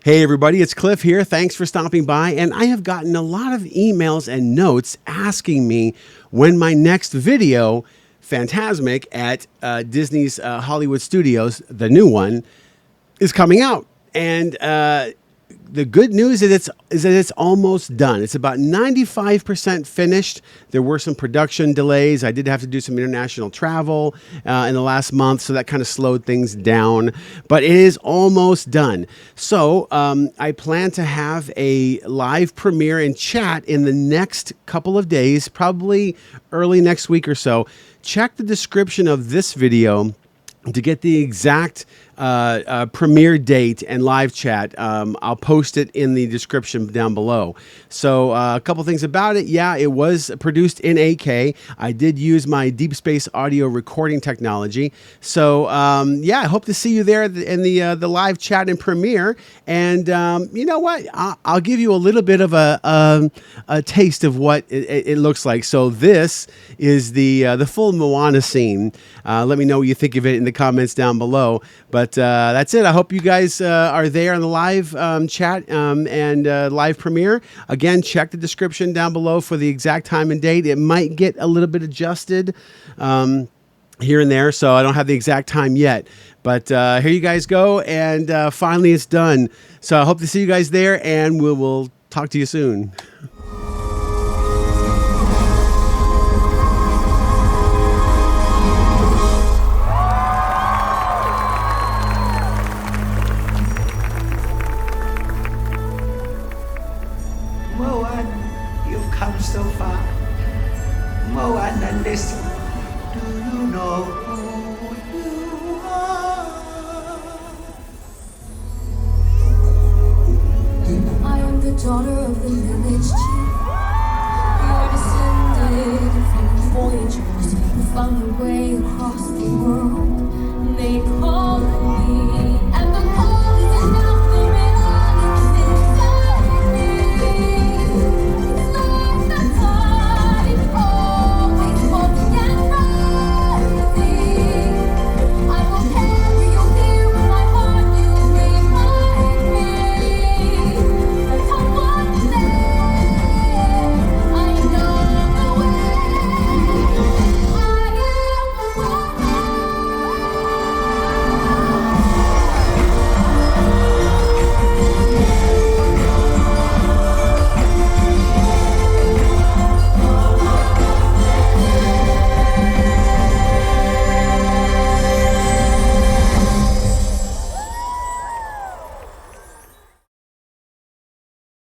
Hey everybody, it's Cliff here. Thanks for stopping by. And I have gotten a lot of emails and notes asking me when my next video, Fantasmic at Disney's Hollywood Studios, the new one, is coming out. And the good news is that it's almost done. It's about 95% finished. There were some production delays. I did have to do some international travel in the last month, so that kind of slowed things down. But it is almost done. So I plan to have a live premiere and chat in the next couple of days, probably early next week or so. Check the description of this video to get the exact premiere date and live chat. I'll post it in the description down below. So a couple things about it. Yeah, it was produced in 8K. I did use my Deep Space audio recording technology. So yeah, I hope to see you there in the live chat and premiere. And you know what? I'll give you a little bit of a taste of what it looks like. So this is the full Moana scene. Let me know what you think of it in the comments down below. But that's it. I hope you guys are there on the live chat and live premiere. Again, check the description down below for the exact time and date. It might get a little bit adjusted here and there, so I don't have the exact time yet. But here you guys go, and finally it's done. So I hope to see you guys there, and we'll talk to you soon. Moana, you've come so far. Moana, listen. Do you know who you are? I am the daughter of the village chief. We are descended from voyagers who found their way across the world.